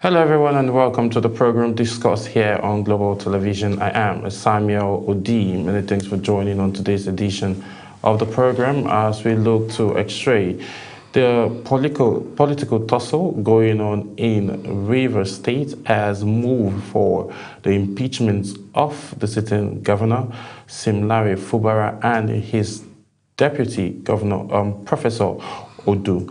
Hello, everyone, and welcome to the program Discourse here on Global Television. I am Samuel Odi. Many thanks for joining on today's edition of the program as we look to x-ray the political tussle going on in Rivers State has moved for the impeachment of the sitting governor, Similari Fubara, and his deputy governor, Professor Odu.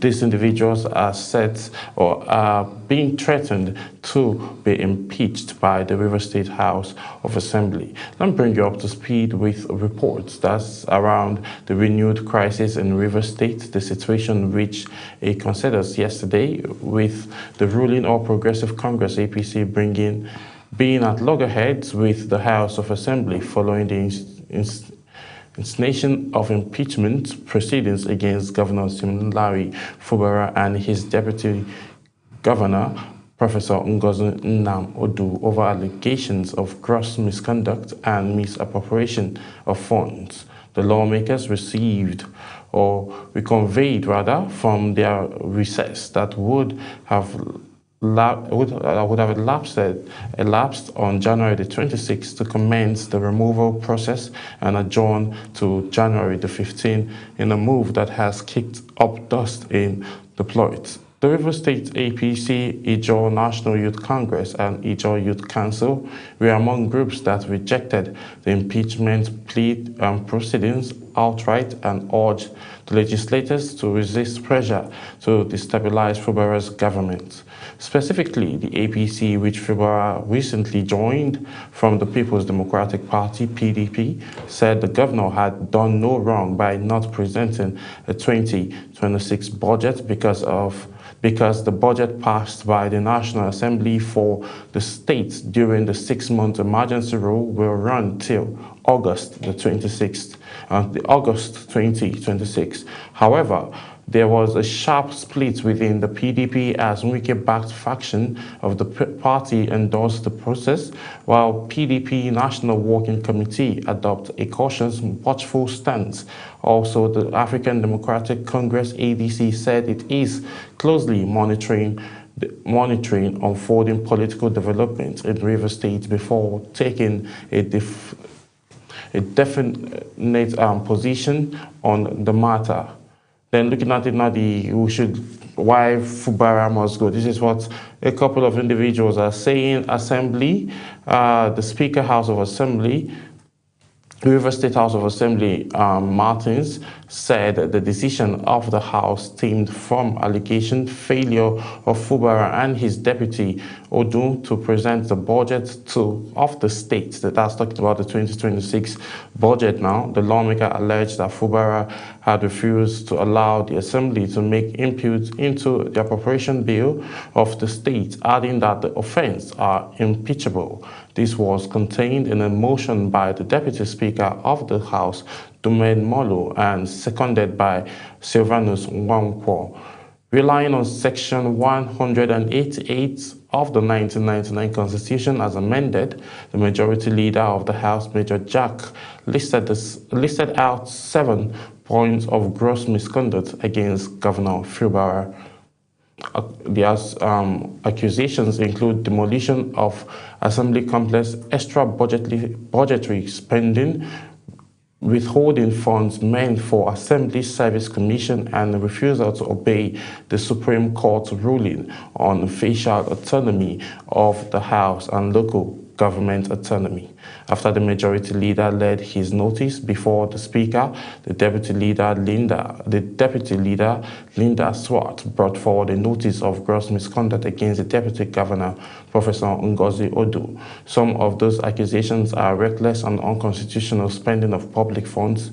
These individuals are set or are being threatened to be impeached by the River State House of Assembly. Let me bring you up to speed with reports that's around the renewed crisis in River State, the situation reached a consensus yesterday with the ruling All Progressive Congress APC being at loggerheads with the House of Assembly following the instigation of impeachment proceedings against Governor Similari Fubara and his deputy governor, Professor Ngozi Odu, over allegations of gross misconduct and misappropriation of funds. The lawmakers received, or reconveyed rather, from their recess that would have elapsed on January the 26th to commence the removal process and adjourn to January the 15th in a move that has kicked up dust in the plot. The River State APC, Ijaw National Youth Congress, and Ijaw Youth Council were among groups that rejected the impeachment plea proceedings outright and urged the legislators to resist pressure to destabilize Fubara's government. Specifically, the APC, which Fubara recently joined from the People's Democratic Party, PDP, said the governor had done no wrong by not presenting a 2026 budget because the budget passed by the National Assembly for the state during the 6-month emergency rule will run till August 2026. However, there was a sharp split within the PDP as Wike-backed faction of the party endorsed the process, while PDP National Working Committee adopted a cautious, watchful stance. Also, the African Democratic Congress ADC said it is closely monitoring unfolding political developments in River State before taking a definite position on the matter. Then looking at it now, why Fubara must go. This is what a couple of individuals are saying. Assembly, the Speaker House of Assembly, River State House of Assembly, Martins, said the decision of the House stemmed from allegation failure of Fubara and his deputy Odu to present the budget of the state. That's talking about the 2026 budget now. The lawmaker alleged that Fubara had refused to allow the Assembly to make input into the appropriation bill of the state, adding that the offense are impeachable. This was contained in a motion by the Deputy Speaker of the House, Dumaine Molo, and seconded by Sylvanus Nwankwo. Relying on Section 188 of the 1999 Constitution as amended, the Majority Leader of the House, Major Jack, listed out 7 points of gross misconduct against Governor Fubara. The accusations include demolition of Assembly complex, extra budgetary spending, withholding funds meant for Assembly Service Commission, and refusal to obey the Supreme Court's ruling on facial autonomy of the House and local government autonomy. After the Majority Leader led his notice before the Speaker, the Deputy Leader Linda Swart brought forward a notice of gross misconduct against the Deputy Governor, Professor Ngozi Odu. Some of those accusations are reckless and unconstitutional spending of public funds,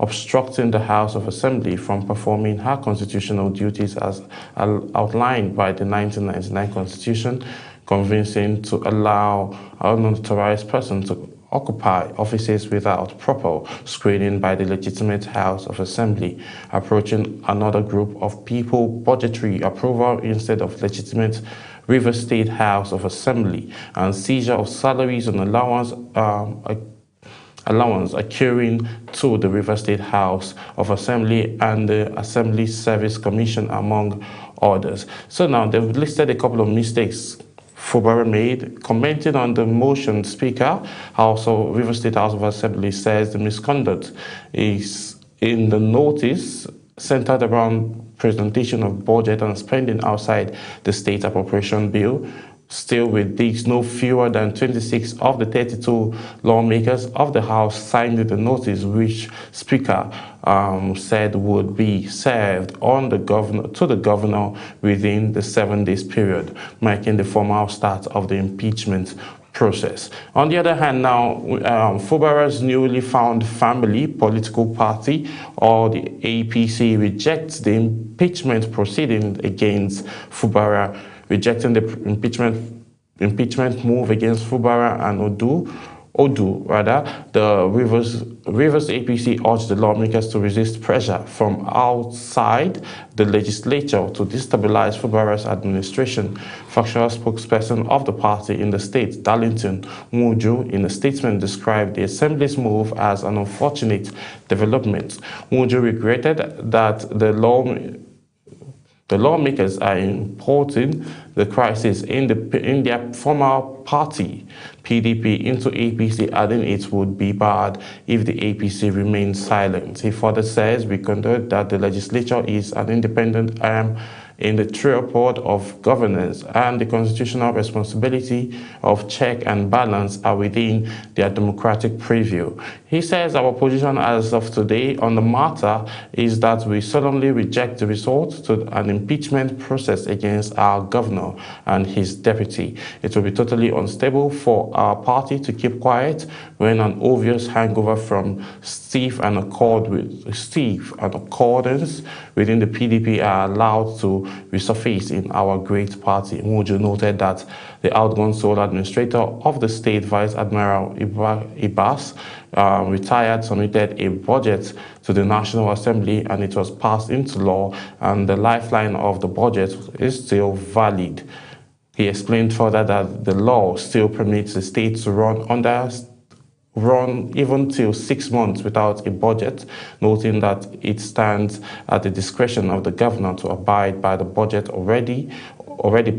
obstructing the House of Assembly from performing her constitutional duties as outlined by the 1999 Constitution, convincing to allow an unauthorized person to occupy offices without proper screening by the legitimate House of Assembly, approaching another group of people budgetary approval instead of legitimate River State House of Assembly, and seizure of salaries and allowance allowance occurring to the River State House of Assembly and the Assembly Service Commission, among others. So now they've listed a couple of mistakes Fubara made. Commenting on the motion, Speaker, also River State House of Assembly says the misconduct is in the notice centered around presentation of budget and spending outside the state appropriation bill. Still with this, no fewer than 26 of the 32 lawmakers of the House signed the notice, which Speaker said would be served on the governor within the 7 days period, marking the formal start of the impeachment process. On the other hand, now, Fubara's newly found family political party, or the APC, rejects the impeachment proceeding against Fubara, rejecting the impeachment move against Fubara and Odu, the Rivers APC urged the lawmakers to resist pressure from outside the legislature to destabilize Fubara's administration. Factual spokesperson of the party in the state, Darlington Muju, in a statement described the Assembly's move as an unfortunate development. Muju regretted that the lawmakers are importing the crisis in their former party, PDP, into APC, adding it would be bad if the APC remains silent. He further says, "We conclude that the legislature is an independent arm in the tripod of governance, and the constitutional responsibility of check and balance are within their democratic purview." He says, "Our position as of today on the matter is that we solemnly reject the result to an impeachment process against our governor and his deputy. It will be totally unstable for our party to keep quiet when an obvious hangover from stiff and accordance within the PDP are allowed to resurface in our great party." Muju noted that the outgone sole administrator of the state, Vice Admiral Ibas, retired, submitted a budget to the National Assembly, and it was passed into law, and the lifeline of the budget is still valid. He explained further that the law still permits the state to run even till 6 months without a budget, noting that it stands at the discretion of the governor to abide by the budget already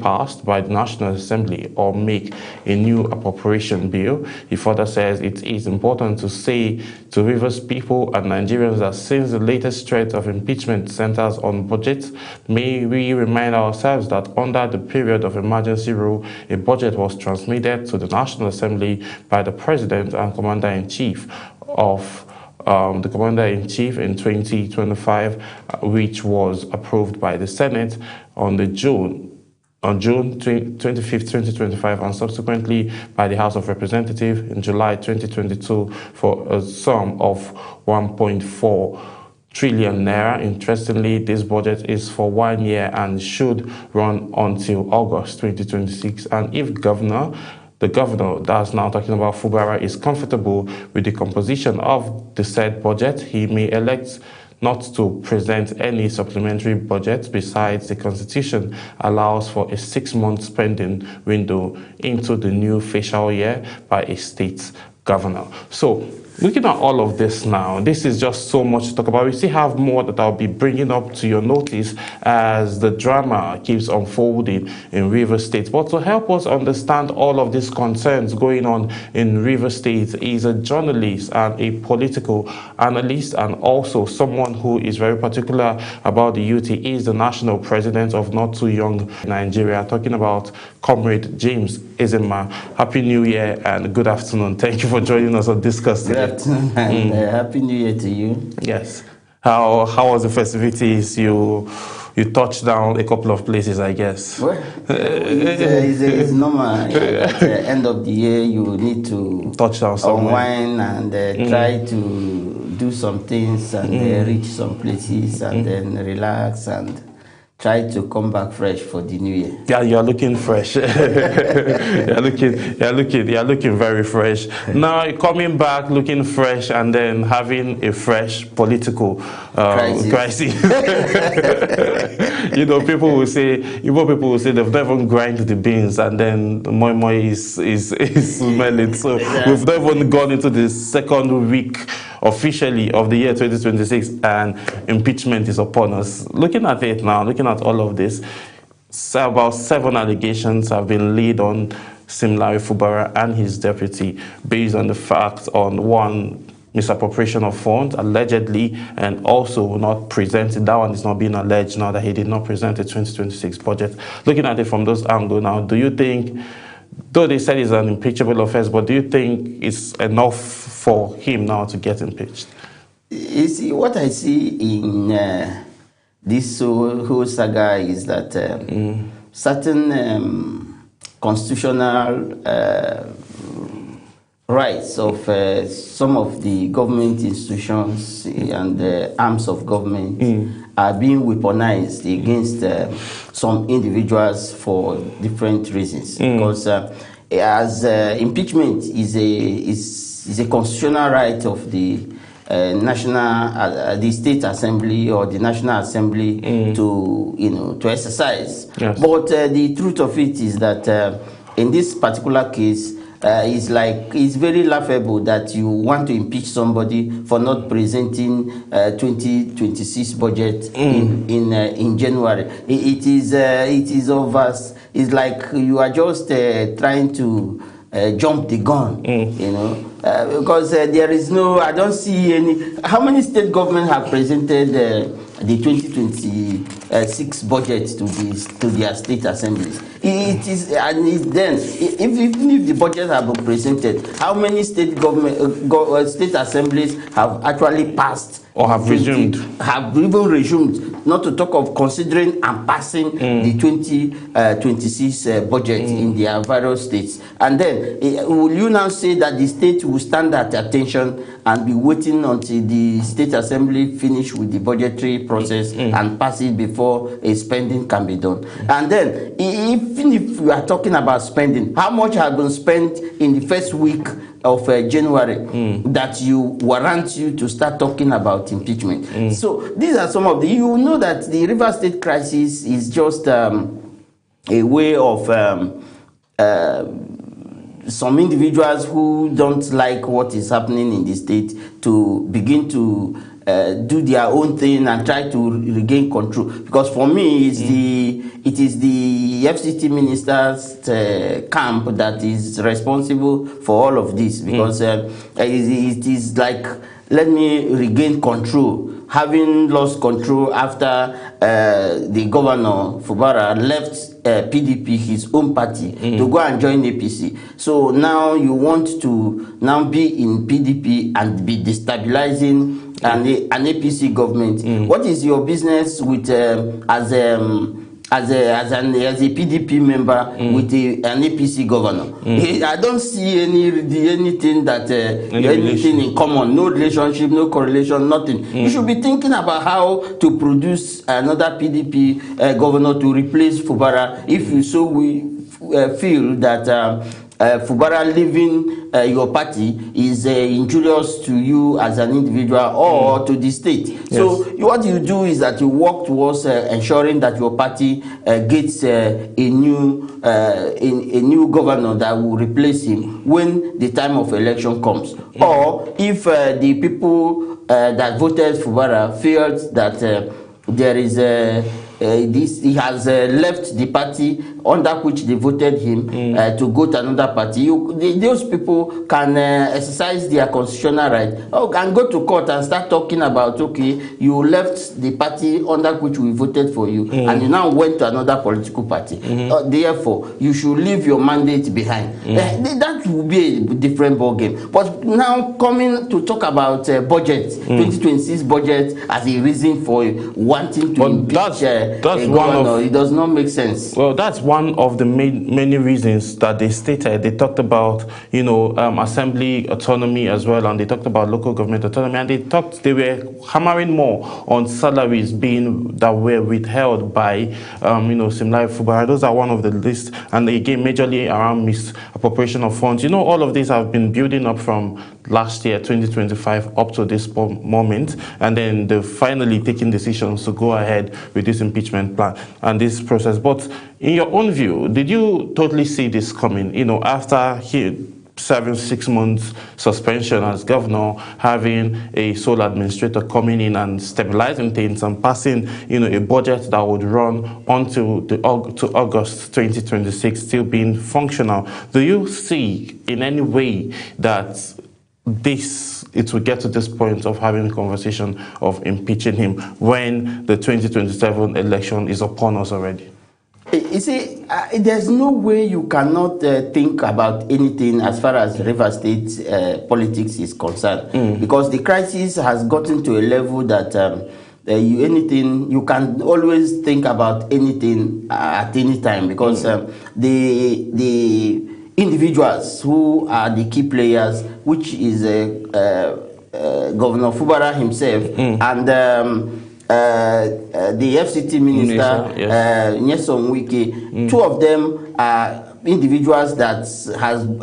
passed by the National Assembly or make a new appropriation bill. He further says it is important to say to Rivers people and Nigerians that since the latest threat of impeachment centers on budget, may we remind ourselves that under the period of emergency rule, a budget was transmitted to the National Assembly by the President and Commander-in-Chief in 2025, which was approved by the Senate on June 25, 2025, and subsequently by the House of Representatives in July 2022 for a sum of 1.4 trillion naira. Interestingly, this budget is for 1 year and should run until August 2026. And if the governor, that's now talking about Fubara, is comfortable with the composition of the said budget, he may elect not to present any supplementary budget. Besides, the Constitution allows for a 6-month spending window into the new fiscal year by a state governor. So, looking at all of this now, this is just so much to talk about. We still have more that I'll be bringing up to your notice as the drama keeps unfolding in River State. But to help us understand all of these concerns going on in River State is a journalist and a political analyst, and also someone who is very particular about the youth. He is the national president of Not Too Young Nigeria, talking about Comrade James Ezema. Happy New Year and good afternoon. Thank you for joining us on Discourse today. Good afternoon and Happy New Year to you. Yes. How was the festivities? You touched down a couple of places, I guess. Well, it's normal. At the end of the year, you need to touch down somewhere, unwind and try to do some things and reach some places and then relax and try to come back fresh for the new year. Yeah, you're looking fresh. you're looking very fresh. Now coming back, looking fresh, and then having a fresh political crisis. You know, people will say they've never grind the beans, and then the moi is smelling. So we've never gone into the second week officially of the year 2026, and impeachment is upon us. Looking at it now, looking at all of this, about 7 allegations have been laid on Similari Fubara and his deputy based on the fact on one, misappropriation of funds allegedly, and also not presented. That one is not being alleged now, that he did not present a 2026 budget. Looking at it from those angles now, do you think, though they said it's an impeachable offense, but do you think it's enough for him now to get impeached? You see, what I see in this whole saga is that certain constitutional rights of some of the government institutions and arms of government are being weaponized against some individuals for different reasons. Because as impeachment is a constitutional right of the the State Assembly or the National Assembly to exercise. Yes. But the truth of it is that in this particular case, it's very laughable that you want to impeach somebody for not presenting 2026 budget in January. It is of us. It's like you are just trying to jump the gun, you know, because there is no. I don't see any. How many state governments have presented the 2026 budget to their state assemblies? It is, and then even if the budget have been presented, how many state state assemblies have actually passed or have resumed? Have even resumed. Not to talk of considering and passing the 2026 budget in their various states. And then, will you now say that the state will stand at attention and be waiting until the state assembly finish with the budgetary process and pass it before a spending can be done? And then, even if we are talking about spending, how much has been spent in the first week of January that you warrant you to start talking about impeachment? So these are some of the, you know that the River State crisis is just a way of some individuals who don't like what is happening in the state to begin to do their own thing and try to regain control. Because for me, it is the FCT minister's camp that is responsible for all of this. Because it is like, let me regain control, having lost control after the governor, Fubara, left PDP, his own party, to go and join APC. So now you want to now be in PDP and be destabilizing an APC government. What is your business with as a PDP member with an APC governor? I don't see anything that anything in common, no relationship, no correlation, nothing. You should be thinking about how to produce another PDP governor to replace Fubara if you feel that Fubara leaving your party is injurious to you as an individual or to the state. Yes. So what you do is that you work towards ensuring that your party gets a new governor that will replace him when the time of election comes. Or if the people that voted Fubara felt that there is he has left the party under which they voted him to go to another party. Those people can exercise their constitutional right and go to court and start talking about, okay, you left the party under which we voted for you and you now went to another political party. Therefore, you should leave your mandate behind. That will be a different ballgame. But now coming to talk about budget, 2026 budget as a reason for wanting to impeach a governor. It does not make sense. Well, that's one of the many reasons that they stated. They talked about, assembly autonomy as well, and they talked about local government autonomy, and they were hammering more on salaries that were withheld by, Simlai Fubara. Those are one of the lists, and again, majorly around misappropriation of funds. All of these have been building up from last year, 2025, up to this moment, and then they've finally taken decisions to go ahead with this impeachment plan and this process. But in your own view, did you totally see this coming? After he serving 6 months suspension as governor, having a sole administrator coming in and stabilizing things and passing, a budget that would run until to August 2026, still being functional. Do you see in any way that it will get to this point of having a conversation of impeaching him when the 2027 election is upon us already? You see, there's no way you cannot think about anything as far as River State politics is concerned, because the crisis has gotten to a level that you can always think about anything at any time, because the individuals who are the key players, which is Governor Fubara himself and the FCT minister, Nyesom Wike, two of them are individuals that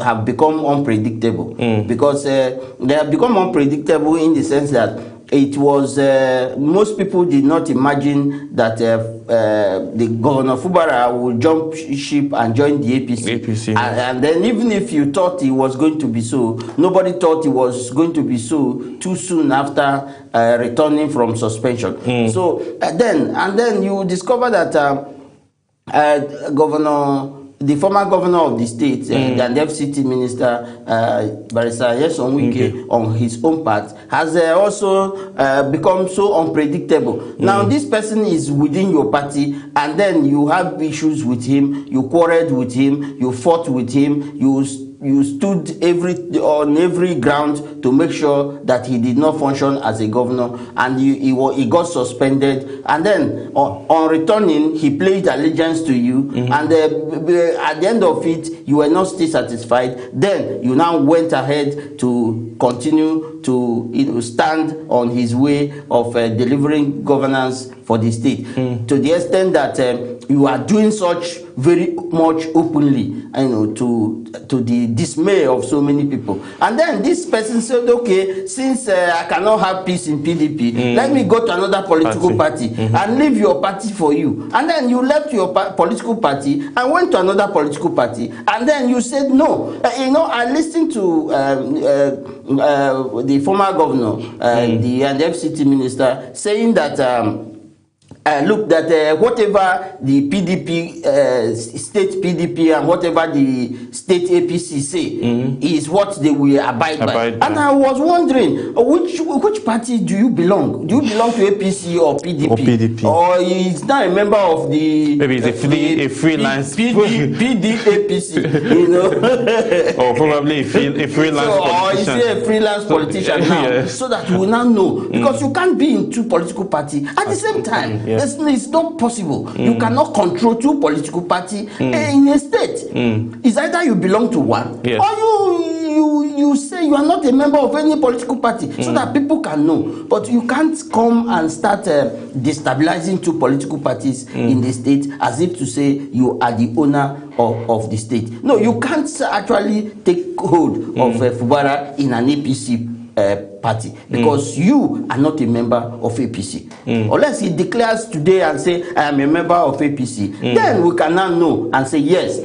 have become unpredictable, because they have become unpredictable in the sense that it was most people did not imagine that the Governor Fubara would jump ship and join the APC. And then even if you thought it was going to be so, nobody thought it was going to be so too soon after returning from suspension. So then you discover that the former governor of the state and the FCT minister, Barrister Nyesom Wike, on his own part, has also become so unpredictable. Now, this person is within your party, and then you have issues with him, you quarreled with him, you fought with him, you stood on every ground to make sure that he did not function as a governor, and he got suspended. And then on returning, he pledged allegiance to you, and at the end of it, you were not still satisfied. Then you now went ahead to continue to stand on his way of delivering governance for the state, to the extent that you are doing such very much openly, to the dismay of so many people. And then this person said, okay, since I cannot have peace in PDP, let me go to another political party and leave your party for you. And then you left your political party and went to another political party, and then you said no. I listened to the former governor, the FCT minister, saying that look, that whatever the PDP, state PDP, and whatever the state APC say is what they will abide by. And I was wondering, which party do you belong? Do you belong to APC or PDP? Or is not a member of the... Maybe it's a freelance... PDAPC, or probably a freelance politician. Or is he a freelance politician now? Yes. So that you will now know. Because you can't be in two political parties at the same time. It's not possible. You cannot control two political parties in a state. It's either you belong to one, or you say you are not a member of any political party, so that people can know. But you can't come and start destabilizing two political parties in the state as if to say you are the owner of the state. No, you can't actually take hold of Fubara in an APC party, because you are not a member of APC. Unless he declares today and say, I am a member of APC, then we can now know and say, yes,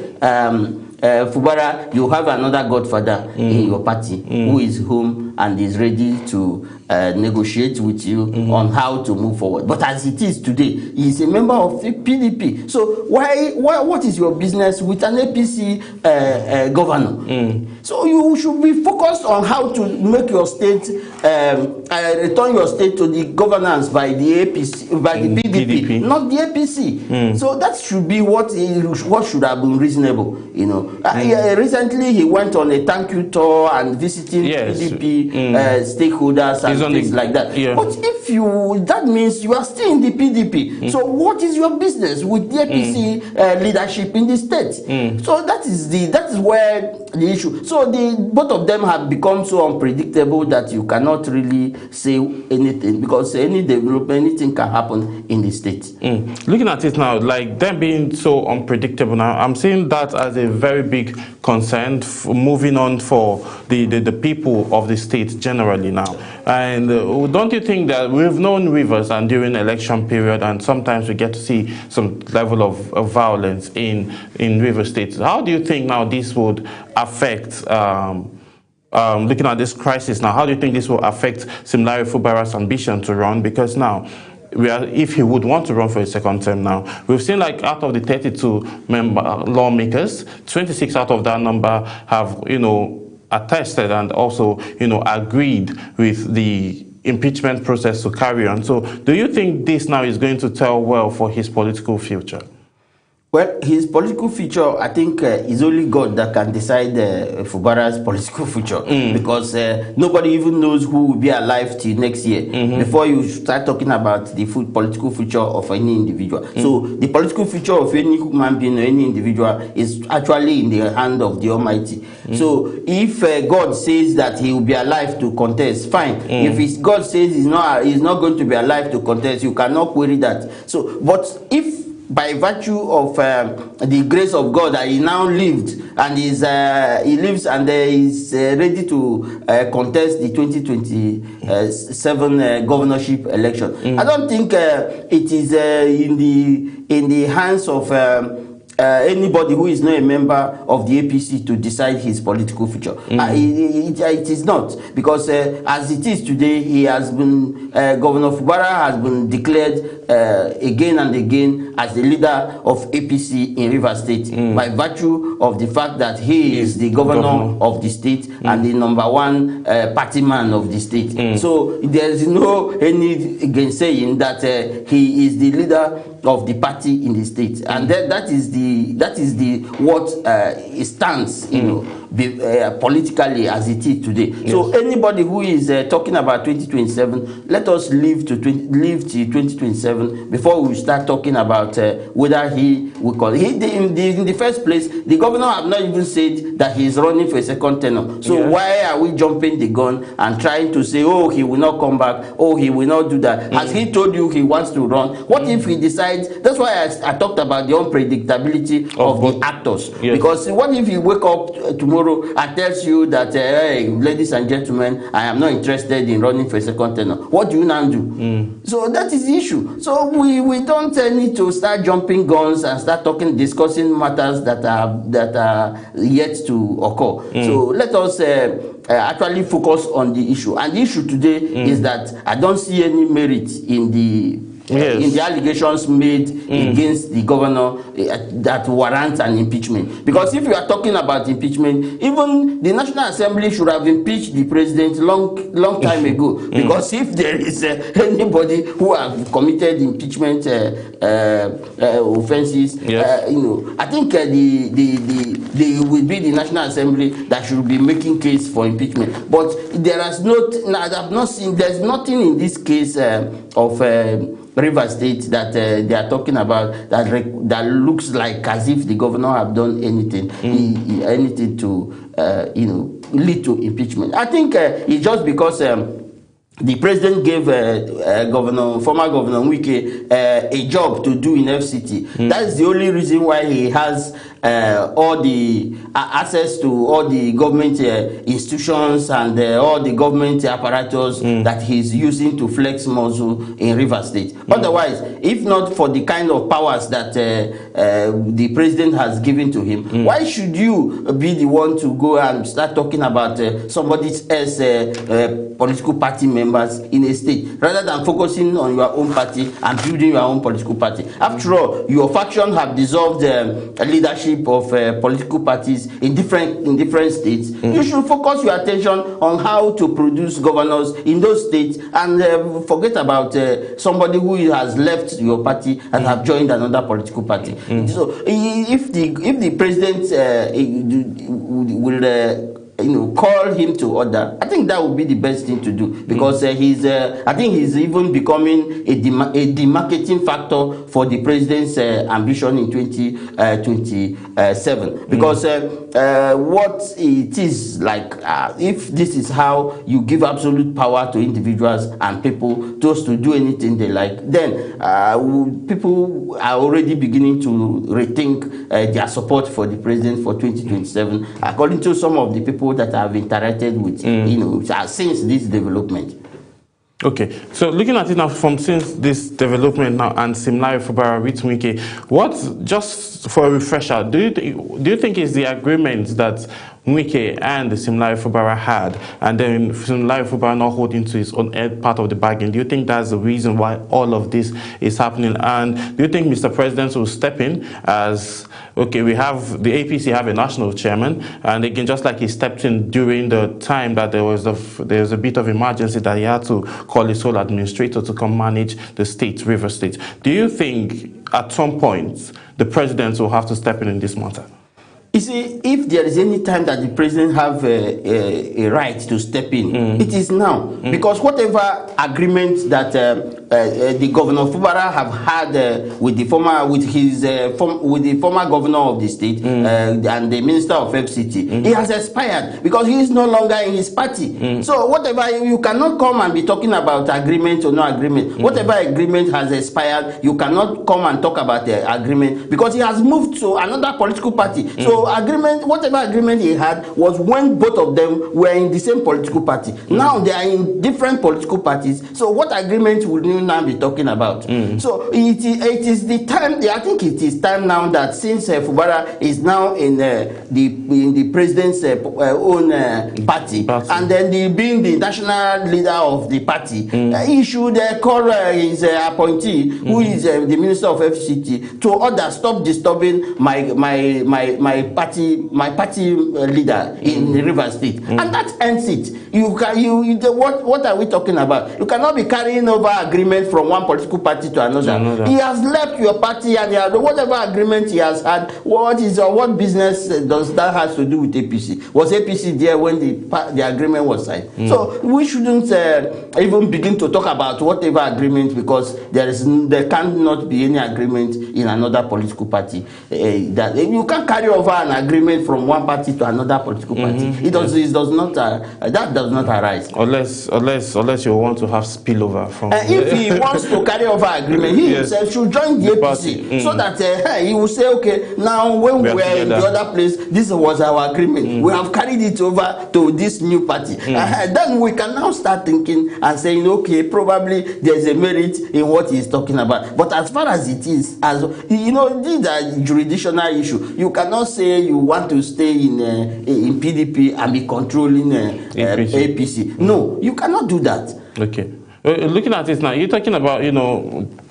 Fubara, you have another godfather in your party who is home and is ready to negotiate with you on how to move forward. But as it is today, he is a member of the PDP. So what is your business with an APC governor? So you should be focused on how to make your state, return your state to the governance by the APC, by the PDP, not the APC. So that should be what should have been reasonable. Recently he went on a thank you tour and visiting PDP stakeholders. He's things like that. Yeah. But if that means you are still in the PDP. So what is your business with the APC leadership in the state? So that is where the issue. So both of them have become so unpredictable that you cannot really say anything, because any development, anything can happen in the state. Looking at it now, like them being so unpredictable now, I'm seeing that as a very big concern moving on for the people of the state generally now. And don't you think that we've known Rivers and during election period, and sometimes we get to see some level of violence in River State? How do you think now this would affect looking at this crisis now, how do you think this will affect Similari Fubara's ambition to run? Because now, if he would want to run for a second term now, we've seen like out of the 32 lawmakers, 26 out of that number have, attested and also, agreed with the impeachment process to carry on. So do you think this now is going to tell well for his political future? Well, his political future, I think, is only God that can decide Fubara's political future, because nobody even knows who will be alive till next year before you start talking about the political future of any individual. So the political future of any human being or any individual is actually in the hand of the Almighty. So if God says that he will be alive to contest, fine. If God says he's not going to be alive to contest, you cannot query that. So, but if by virtue of the grace of God that he now lived and he lives and is ready to contest the 2027 governorship election, I don't think it is in the hands of anybody who is not a member of the APC to decide his political future. It is not, because as it is today, he has been Governor Fubara has been declared again and again as the leader of APC in Rivers State by virtue of the fact that he is the governor of the state and the #1 party man of the state. So there is no any gainsaying that he is the leader of the party in the state, and that is what it stands, politically as it is today. Yes. So anybody who is talking about 2027, let us live till 2027 before we start talking about whether he will call. In the first place, the governor have not even said that he is running for a second tenure. So why are we jumping the gun and trying to say, oh, he will not come back, oh, he will not do that? Has he told you he wants to run? What if he decides? That's why I talked about the unpredictability of the actors. Yes. Because what if he wake up tomorrow and tells you that, hey, ladies and gentlemen, I am not interested in running for a second tenure? What do you now do? So that is the issue. So we don't need to start jumping guns and start discussing matters that are yet to occur. So let us actually focus on the issue. And the issue today is that I don't see any merit in the allegations made against the governor that warrant an impeachment. Because if you are talking about impeachment, even the National Assembly should have impeached the president long time ago. Because if there is anybody who have committed impeachment offenses, I think they will be the National Assembly that should be making case for impeachment. But there's nothing in this case of Rivers State that they are talking about that looks like as if the governor have done anything to lead to impeachment. I think it's just because the president gave former Governor Wike a job to do in FCT. That is the only reason why he has all the access to all the government institutions and all the government apparatus that he's using to flex muscle in Rivers State. Otherwise, if not for the kind of powers that the president has given to him, why should you be the one to go and start talking about somebody else political party members in a state, rather than focusing on your own party and building your own political party? After all, your faction have dissolved leadership of political parties in different states. You should focus your attention on how to produce governors in those states and forget about somebody who has left your party and have joined another political party. So if the president will call him to order. I think that would be the best thing to do, because I think he's even becoming a demarcating factor for the president's ambition in 2027. Because what it is like, if this is how you give absolute power to individuals and people just to do anything they like, then people are already beginning to rethink their support for the president for 2027, according to some of the people that I've interacted with, since this development. Okay, so looking at it now from since this development now and Similari Fubara with Wike, what, just for a refresher, do you think is the agreement that Wike and the Similari Fubara had, and then Similari Fubara not holding to his own part of the bargain? Do you think that's the reason why all of this is happening? And do you think Mr. President will step in as, okay, we have the APC have a national chairman, and again, just like he stepped in during the time that there was a bit of emergency that he had to call his sole administrator to come manage the state, River State. Do you think at some point the president will have to step in this matter? You see, if there is any time that the president have a right to step in, it is now. Because whatever agreement that the governor Fubara have had with the former governor of the state and the minister of FCT, it has expired because he is no longer in his party. So whatever, you cannot come and be talking about agreement or no agreement. Whatever agreement has expired, you cannot come and talk about the agreement because he has moved to another political party. So whatever agreement he had was when both of them were in the same political party. Now they are in different political parties. So what agreement would you now be talking about? So it is the time. I think it is time now that since Fubara is now in the president's own party, and then being the national leader of the party, he should call his appointee, who is the minister of FCT, to order stop disturbing my party leader in River State, and that ends it. What are we talking about? You cannot be carrying over agreement from one political party to another. He has left your party, and whatever agreement he has had, what business does that has to do with APC? Was APC there when the agreement was signed? So we shouldn't even begin to talk about whatever agreement, because there cannot be any agreement in another political party. That you can't carry over an agreement from one party to another political party. That does not arise. Unless you want to have spillover from. If he wants to carry over agreement, he himself should join the APC, so that he will say, okay, now when we were in the other place, this was our agreement. We have carried it over to this new party. Then we can now start thinking and saying, okay, probably there's a merit in what he's talking about. But as far as it is, as you know, these are jurisdictional issue. You cannot say you want to stay in PDP and be controlling APC. No, you cannot do that. Okay. Looking at this now, you're talking about,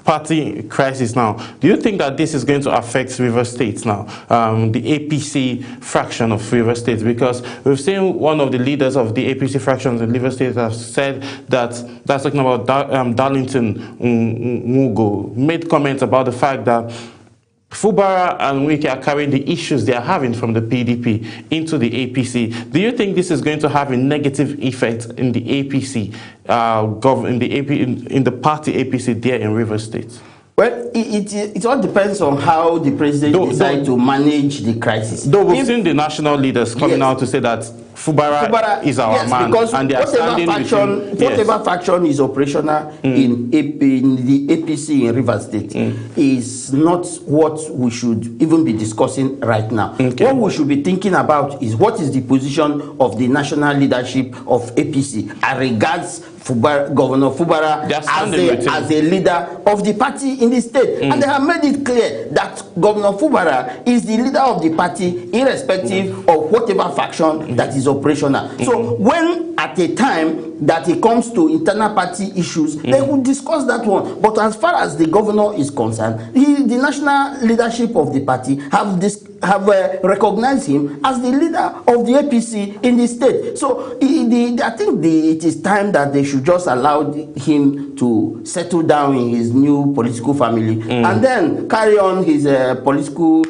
party crisis now. Do you think that this is going to affect River State now, the APC fraction of River State? Because we've seen one of the leaders of the APC fractions in River State have said that's talking about Darlington Mugo, made comments about the fact that Fubara and Wike are carrying the issues they are having from the PDP into the APC. Do you think this is going to have a negative effect in the APC, in the party APC there in River State? Well, it all depends on how the president decides to manage the crisis. Though we've seen the national leaders coming out to say that Fubara is our man, and they are standing whatever faction is operational in the APC in River State is not what we should even be discussing right now. What we should be thinking about is what is the position of the national leadership of APC as regards Governor Fubara as a leader of the party in the state. And they have made it clear that Governor Fubara is the leader of the party irrespective of whatever faction that is operational. So when at a time that it comes to internal party issues, they will discuss that one. But as far as the governor is concerned, the national leadership of the party have recognized him as the leader of the APC in the state. So I think it is time that they should just allow him to settle down in his new political family and then carry on his political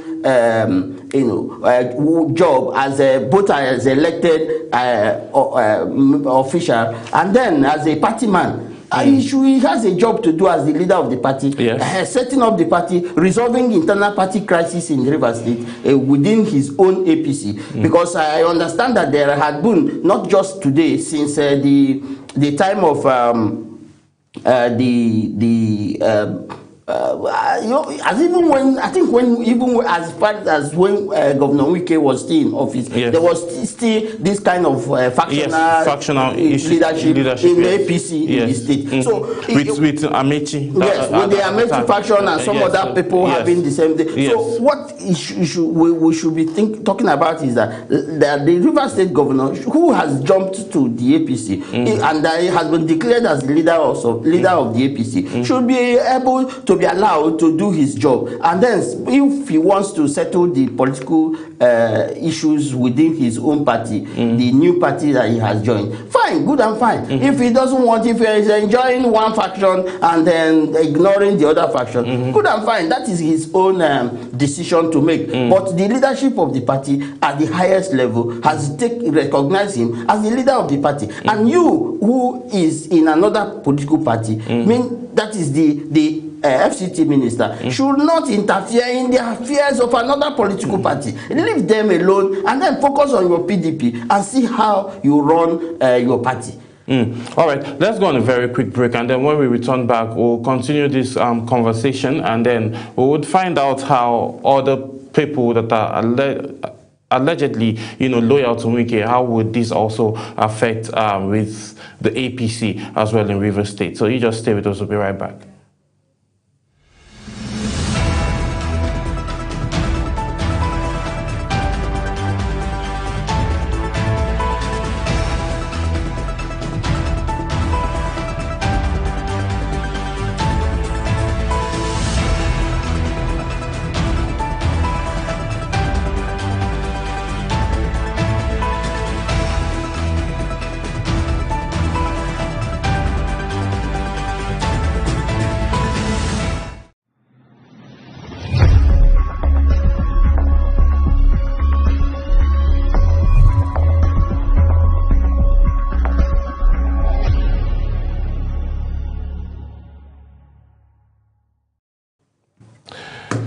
job as both as elected official, and then as a party man. He has a job to do as the leader of the party, setting up the party, resolving internal party crisis in Rivers State within his own APC. Because I understand that there had been, not just today, since the time of as even when as far as when Governor Wike was still in office, there was still this kind of factional leadership in the APC in the state. So with Amechi, with the Amechi faction and some other people having the same thing. So what we should be talking about is that the Rivers State governor, who has jumped to the APC and he has been declared as the leader of the APC, should be able to be allowed to do his job, and then if he wants to settle the political issues within his own party, the new party that he has joined, fine, good and fine. If he doesn't want, if he is enjoying one faction and then ignoring the other faction, good and fine, that is his own decision to make. But the leadership of the party at the highest level has recognized him as the leader of the party, and you who is in another political party, mean that is the FCT minister, should not interfere in the affairs of another political party. Leave them alone and then focus on your PDP and see how you run your party. All right, let's go on a very quick break, and then when we return back, we'll continue this conversation, and then we would find out how other people that are allegedly, loyal to Wike, how would this also affect with the APC as well in Rivers State. So you just stay with us, we'll be right back.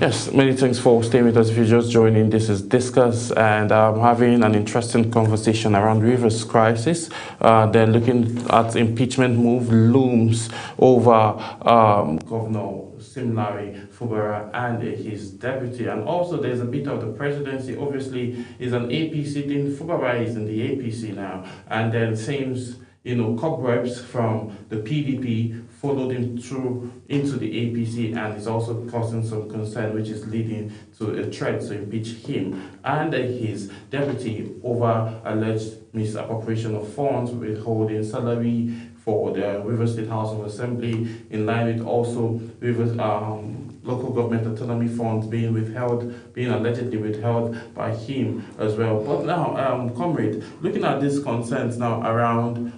Yes, many thanks for staying with us. If you're just joining, this is Discourse, and I'm having an interesting conversation around Rivers crisis. They're looking at impeachment move looms over Governor Similari Fubara and his deputy. And also there's a bit of the presidency. Obviously, is an APC thing. Fubara is in the APC now. And then seems, cobwebs from the PDP followed him through into the APC, and it's also causing some concern, which is leading to a threat to impeach him and his deputy over alleged misappropriation of funds, withholding salary for the Rivers State House of Assembly, in line with also Rivers local government autonomy funds being allegedly withheld by him as well. But now, comrade, looking at these concerns now around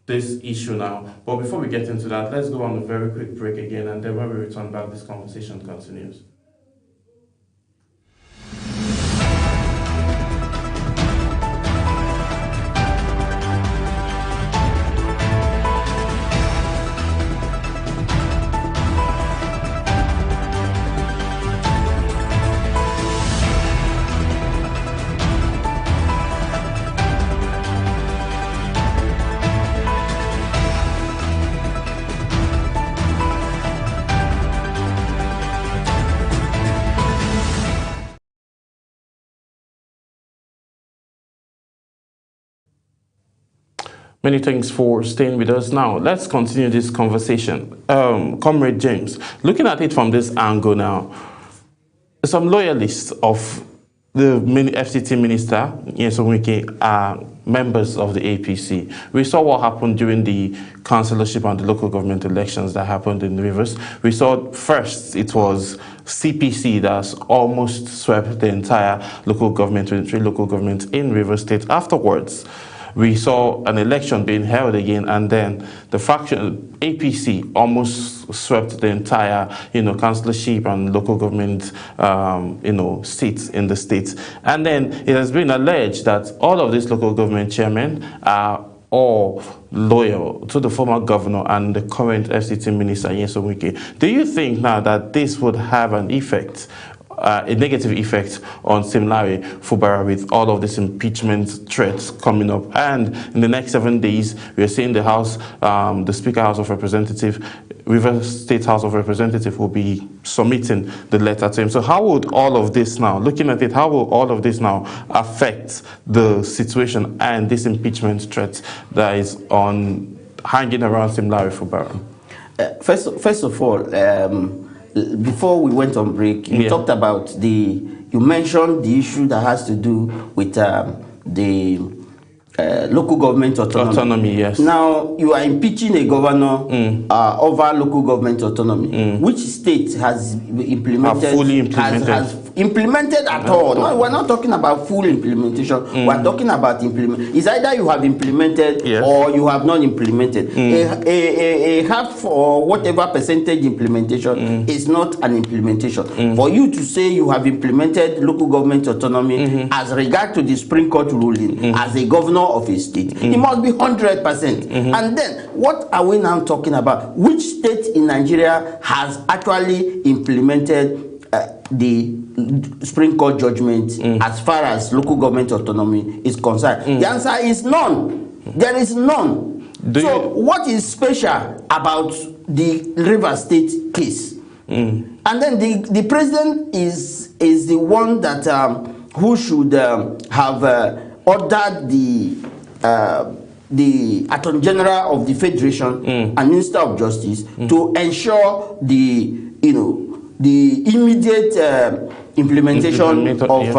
this issue now. But before we get into that, let's go on a very quick break again, and then when we return back, this conversation continues. Many thanks for staying with us. Now, let's continue this conversation. Comrade James, looking at it from this angle now, some loyalists of the FCT minister, Nyesom Wike, are members of the APC. We saw what happened during the councillorship and the local government elections that happened in Rivers. We saw first it was CPC that's almost swept the entire local government, 23 local governments in Rivers State. Afterwards, we saw an election being held again, and then the faction APC almost swept the entire, councillorship and local government, seats in the states. And then it has been alleged that all of these local government chairmen are all loyal to the former governor and the current FCT minister, Nyesom Wike. Do you think now that this would have an effect, a negative effect on Similare Fubara with all of these impeachment threats coming up? And in the next 7 days, we are seeing the House, the Speaker House of Representatives, Rivers State House of Representatives will be submitting the letter to him. So how would all of this now, looking at it, how will all of this now affect the situation and this impeachment threat that is hanging around Similare Fubara? First of all, before we went on break, you talked about you mentioned the issue that has to do with the local government autonomy. Yes. Now, you are impeaching a governor over local government autonomy. Which state has implemented? Fully implemented. Has implemented at all? No, we're not talking about full implementation. We're talking about implement. It's either you have implemented or you have not implemented. A half or whatever percentage implementation is not an implementation. For you to say you have implemented local government autonomy as regard to the Supreme Court ruling as a governor of a state, it must be 100%. And then, what are we now talking about? Which state in Nigeria has actually implemented the Supreme Court judgment as far as local government autonomy is concerned? The answer is none. There is none. What is special about the Rivers State case? And then the president is the one that who should have ordered the Attorney General of the Federation and Minister of Justice to ensure the immediate implementation of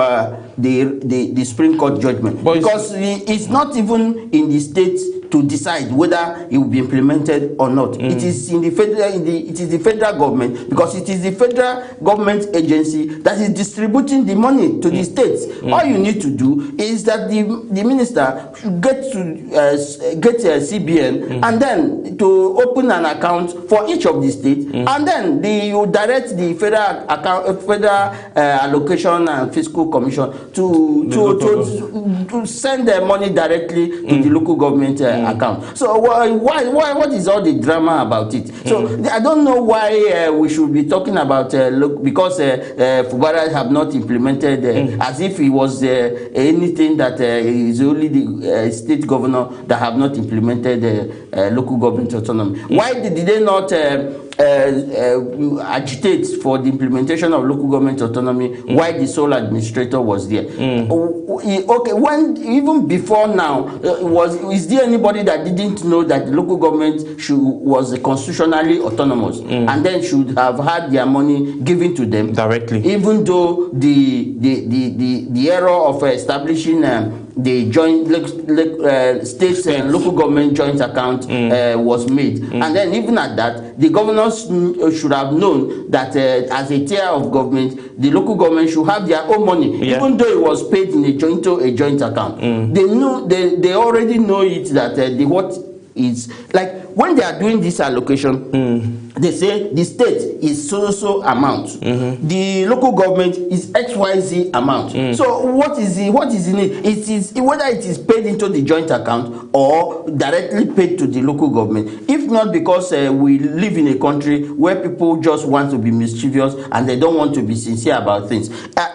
the Supreme Court judgment, because it's not even in the states to decide whether it will be implemented or not. It is in the federal, it is the federal government, because it is the federal government agency that is distributing the money to the states. All you need to do is that the minister should get a CBN and then to open an account for each of the states, and then you direct the federal allocation and fiscal commission to send the money directly to the local government account. So what is all the drama about it? So I don't know why we should be talking about because Fubara have not implemented as if it was anything that is only the state governor that have not implemented local government autonomy. Why did they not agitate for the implementation of local government autonomy while the sole administrator was there? Okay, when even before now, is there anybody that didn't know that the local government was constitutionally autonomous and then should have had their money given to them directly, even though the error of establishing the joint state and local government joint account was made, and then even at that, the governors should have known that as a tier of government, the local government should have their own money, even though it was paid in a joint account. They know, they already know it, that what is like when they are doing this allocation. They say the state is so amount, the local government is XYZ amount. So what is in it? It is whether it is paid into the joint account or directly paid to the local government. If not, because we live in a country where people just want to be mischievous and they don't want to be sincere about things.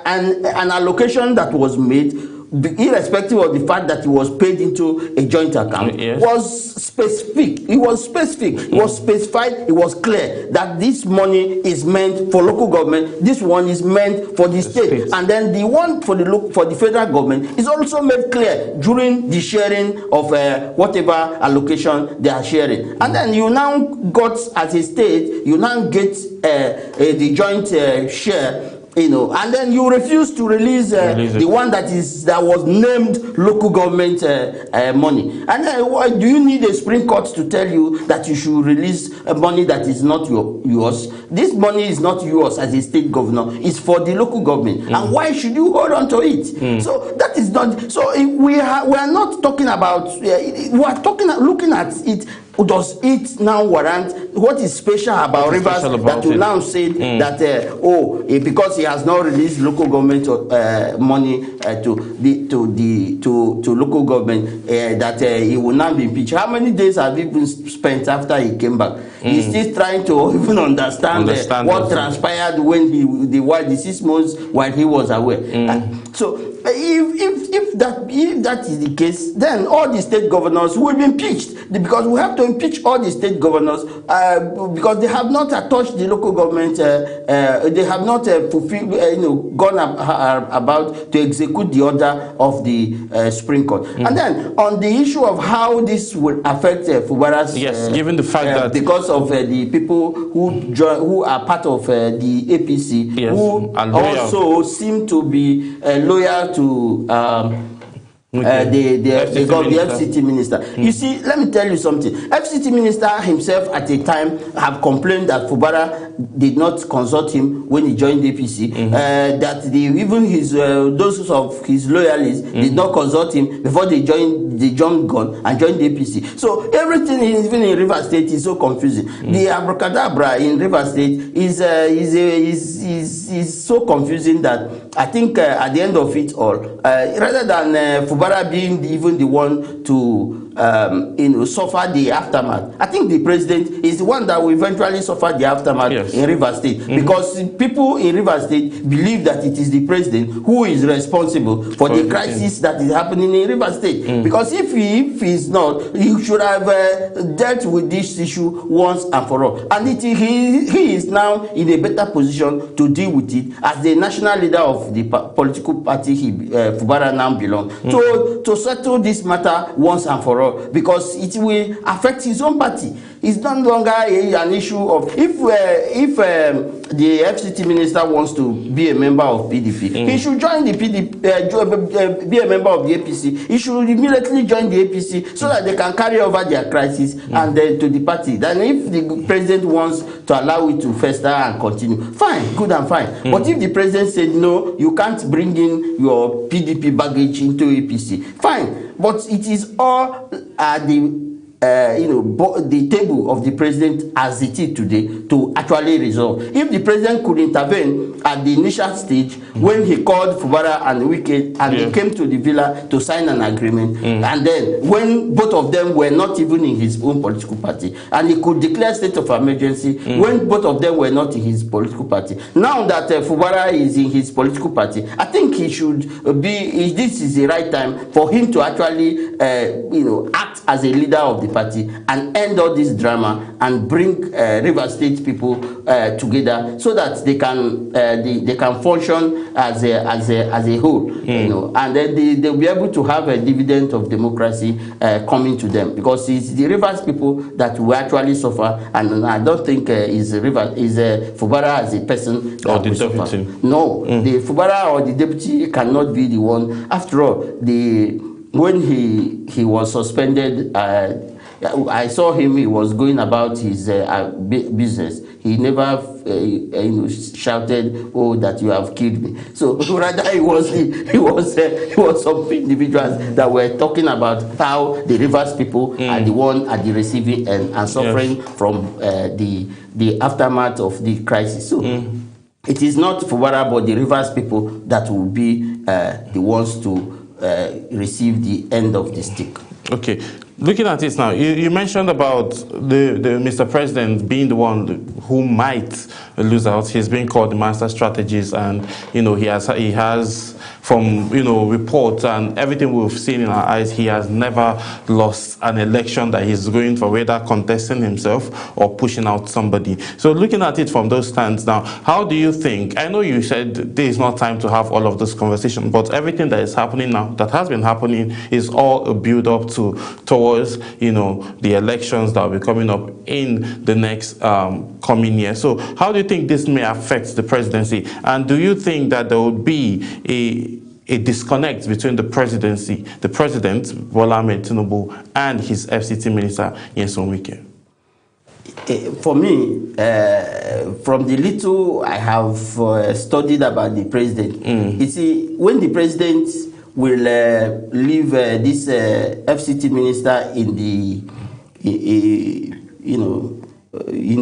And an allocation that was made, irrespective of the fact that it was paid into a joint account, was specific. It was specific. It was specified. It was clear that this money is meant for local government. This one is meant for the state. And then the one for the federal government is also made clear during the sharing of whatever allocation they are sharing. And then you now got, as a state, you now get the joint share you know, and then you refuse to release the one that was named local government money. And then do you need a Supreme Court to tell you that you should release money that is not yours? This money is not yours as a state governor. It's for the local government. And why should you hold on to it? So that is not. So we are not talking about. We are looking at it. Does it now warrant what is special about Rivers that you now say that because he has not released local government money to local government that he will now be impeached? How many days have he been spent after he came back? He's still trying to even understand what transpired when the 6 months while he was away. So if that is the case, then all the state governors will be impeached, because we have to impeach all the state governors because they have not touched the local government. They have not fulfilled, gone about to execute the order of the Supreme Court. And then on the issue of how this will affect Fubara's, given the fact that because of the people who are part of the APC, who also seem to be loyal to the FCT minister. You see, let me tell you something. FCT minister himself at a time have complained that Fubara did not consult him when he joined the APC. That even those of his loyalists did not consult him before they jumped gun and joined the APC. So everything, even in River State, is so confusing. The abracadabra in River State is so confusing that I think at the end of it all, rather than Fubara being even the one to suffer the aftermath, I think the president is the one that will eventually suffer the aftermath in River State, because people in River State believe that it is the president who is responsible for the crisis that is happening in River State. Because if he is not, he should have dealt with this issue once and for all. And he is now in a better position to deal with it as the national leader of the political party Fubara now belongs, to settle this matter once and for all, because it will affect his own party. It's no longer an issue of if the FCT minister wants to be a member of PDP, he should join the PDP, be a member of the APC. He should immediately join the APC so that they can carry over their crisis and to the party. Then if the president wants to allow it to fester and continue, fine, good and fine. But if the president said no, you can't bring in your PDP baggage into APC, fine. But it is all the table of the president as it is today to actually resolve. If the president could intervene at the initial stage when he called Fubara and Wike and they came to the villa to sign an agreement, and then when both of them were not even in his own political party, and he could declare state of emergency when both of them were not in his political party. Now that Fubara is in his political party, I think he should this is the right time for him to actually act as a leader of the party and end all this drama and bring River State people together so that they can function as a whole, and then they'll be able to have a dividend of democracy coming to them, because it's the Rivers people that will actually suffer, and I don't think Fubara as a person that will suffer. No, the Fubara or the deputy cannot be the one. After all, when he was suspended, I saw him. He was going about his business. He never shouted, "Oh, that you have killed me." So rather, he was some individuals that were talking about how the Rivers people are the one at the receiving end and suffering from the aftermath of the crisis. So it is not Fubara but the Rivers people that will be the ones to receive the end of the stick. Okay. Looking at it now, you mentioned about the Mr. President being the one who might lose out. He's being called the master strategist, and he has from reports and everything we've seen in our eyes, he has never lost an election that he's going for, whether contesting himself or pushing out somebody. So looking at it from those stands now, how do you think, I know you said there is not time to have all of this conversation, but everything that is happening now, that has been happening, is all a build up towards the elections that will be coming up in the next coming year. So how do you think this may affect the presidency? And do you think that there would be a disconnect between the president, Bola Ahmed Tinubu, and his FCT minister, Nyesom Wike? For me, from the little I have studied about the president, you see, when the president will leave this FCT minister in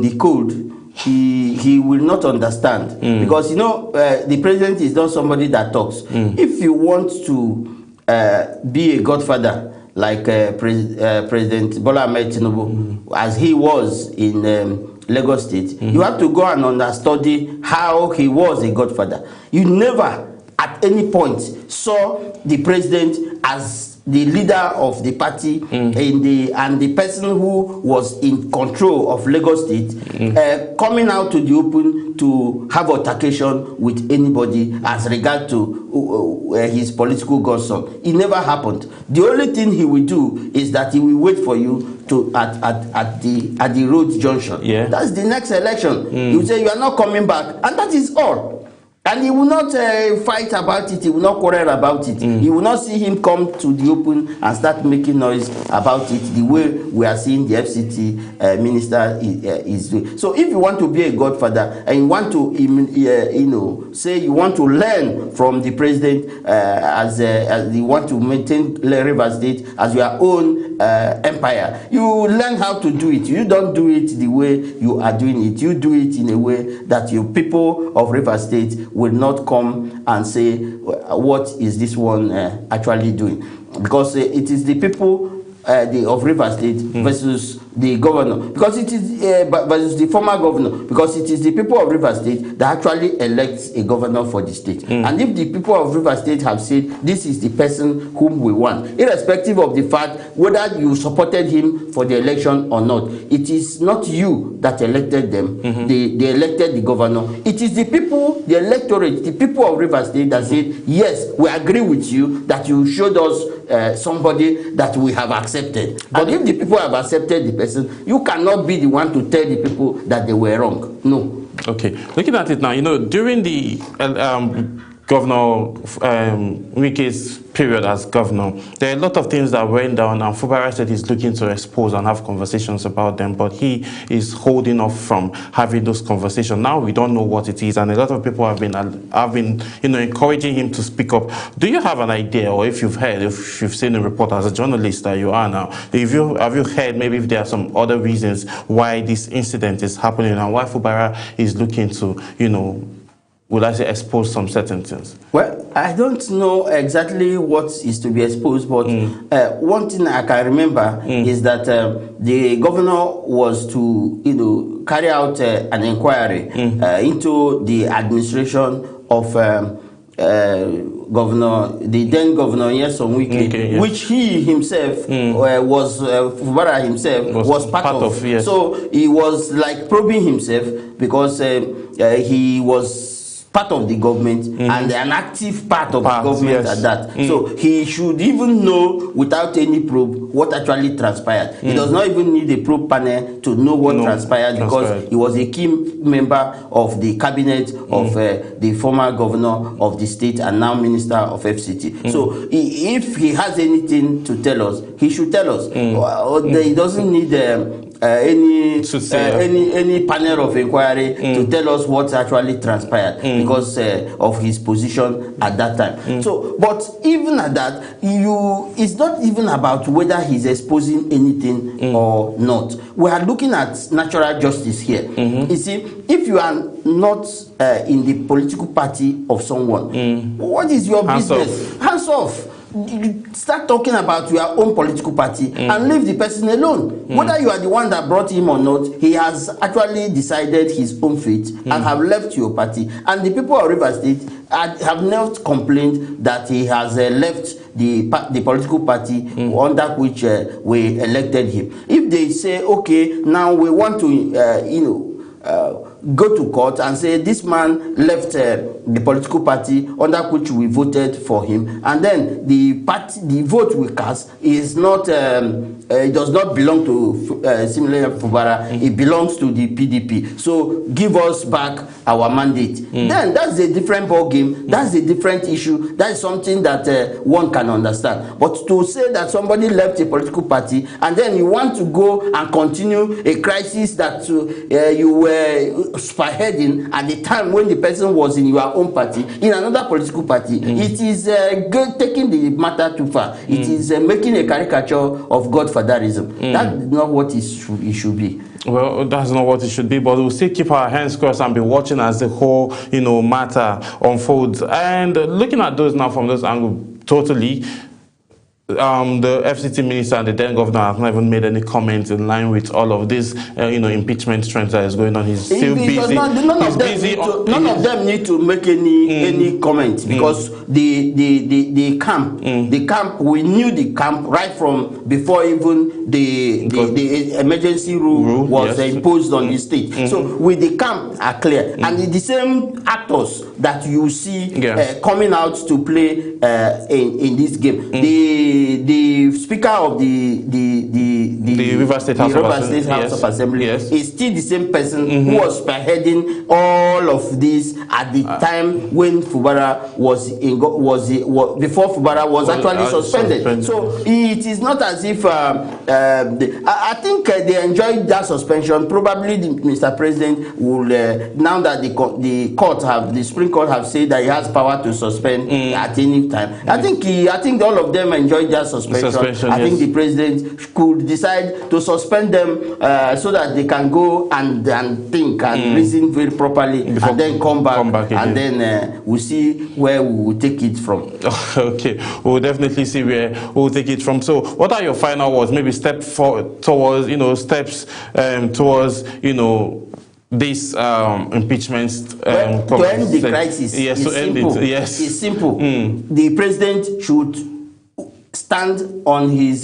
the cold, he will not understand, because the president is not somebody that talks. If you want to be a godfather like President Bola Ahmed Tinubu, as he was in Lagos State, you have to go and understudy how he was a godfather. You never at any point saw the president as the leader of the party and the person who was in control of Lagos State coming out to the open to have altercation with anybody as regard to his political godson. It never happened. The only thing he will do is that he will wait for you to at the road junction. Yeah. That's the next election. He will say you are not coming back, and that is all. And he will not fight about it. He will not quarrel about it. He will not see him come to the open and start making noise about it the way we are seeing the FCT minister is doing. So if you want to be a godfather and you want to, say you want to learn from the president as you want to maintain Rivers State as your own empire, you learn how to do it. You don't do it the way you are doing it. You do it in a way that your people of Rivers State will not come and say, what is this one actually doing? Because it is the people of Rivers State versus the governor, because it is versus the former governor, because it is the people of Rivers State that actually elects a governor for the state. And if the people of Rivers State have said this is the person whom we want, irrespective of the fact whether you supported him for the election or not, it is not you that elected them. They elected the governor. It is the people, the electorate, the people of Rivers State that said, yes, we agree with you that you showed us somebody that we have accepted. But if the people have accepted the person, you cannot be the one to tell the people that they were wrong. No. Okay. Looking at it now, during the Governor Wike's period as governor, there are a lot of things that went down, and Fubara said he's looking to expose and have conversations about them, but he is holding off from having those conversations. Now we don't know what it is, and a lot of people have been encouraging him to speak up. Do you have an idea, or if you've heard, if you've seen a report as a journalist that you are now, have you heard maybe if there are some other reasons why this incident is happening and why Fubara is looking to, would I say, expose some certain things? Well, I don't know exactly what is to be exposed, but one thing I can remember is that the governor was to, carry out an inquiry into the administration of the then governor Nyesom Wike, which he himself Fubara himself was part of. Yes. So he was like probing himself because he was part of the government and an active part of the government at that. So he should even know without any probe what actually transpired. He does not even need a probe panel to know what transpired because he was a key member of the cabinet of the former governor of the state and now minister of FCT. So if he has anything to tell us, he should tell us. He doesn't need any panel of inquiry to tell us what actually transpired because of his position at that time. So, but even at that, it's not even about whether he's exposing anything or not. We are looking at natural justice here. You see, if you are not in the political party of someone, what is your business? Hands off. start talking about your own political party and leave the person alone. Whether you are the one that brought him or not, he has actually decided his own fate and have left your party. And the people of Rivers State have not complained that he has left the political party under which we elected him. If they say, okay, now we want to, go to court and say this man left the political party under which we voted for him, and then the vote we cast is not it does not belong to Simile Fubara, it belongs to the PDP, so give us back our mandate. Then that's a different ball game, that's a different issue, that is something that one can understand. But to say that somebody left a political party and then you want to go and continue a crisis that you were spearheading at the time when the person was in your own party, in another political party, it is taking the matter too far. It is making a caricature of godfatherism. That's not what it should be. Well, that's not what it should be, but we'll still keep our hands crossed and be watching as the whole, matter unfolds. And looking at those now from this angle, totally, the FCT minister and the then governor have not even made any comments in line with all of this, impeachment trends that is going on. He's still busy. None of them need to make any comment, because the camp, we knew the camp right from before even the emergency rule was imposed on the state. So with the camp are clear, and the same actors that you see coming out to play in this game. The speaker of the Rivers State House of Assembly is still the same person who was spearheading all of this at the time when Fubara before Fubara was actually suspended. So it is not as if I think they enjoyed that suspension. Probably Mr. President will now that the Supreme Court have said that he has power to suspend at any time. I think all of them enjoyed that suspension. I think the president could decide to suspend them so that they can go and think and reason very properly and then come back and then we'll see where we will take it from. Okay, we'll definitely see where we'll take it from. So what are your final words? Maybe steps towards this impeachment to end the crisis. Yes, to end it. Yes, it's simple. The president should stand on his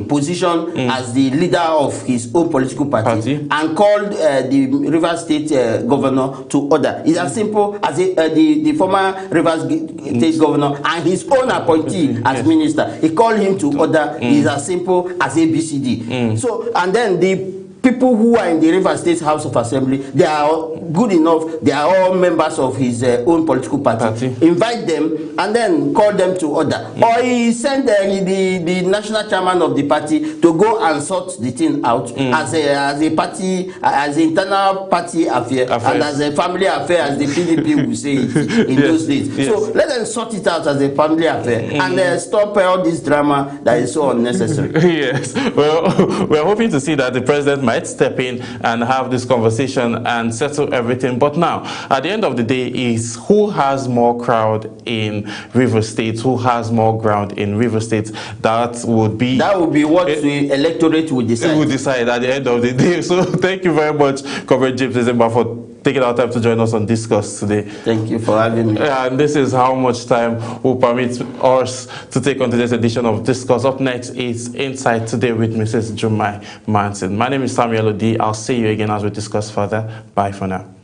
position as the leader of his own political party and called the Rivers State governor to order. It's as simple as the former Rivers State governor and his own appointee as minister. He called him to order. It's as simple as ABCD. So, and then the people who are in the Rivers State House of Assembly, they are good enough, they are all members of his own political party. Invite them and then call them to order. Or he sent the national chairman of the party to go and sort the thing out as a party, as an internal party affair, and as a family affair, as the PDP would say it in those days. So let them sort it out as a family affair and stop all this drama that is so unnecessary. Yes, well, we're hoping to see that the president might step in and have this conversation and settle everything. But now, at the end of the day, is who has more crowd in River State, who has more ground in River State. That would be what the electorate would decide. It would decide at the end of the day. So thank you very much, Comrade James Ezemba, for taking our time to join us on Discourse today. Thank you for having me. And this is how much time will permit us to take on today's edition of Discourse. Up next is Insight Today with Mrs. Jumai Manson. My name is Samuel Odi. I'll see you again as we discuss further. Bye for now.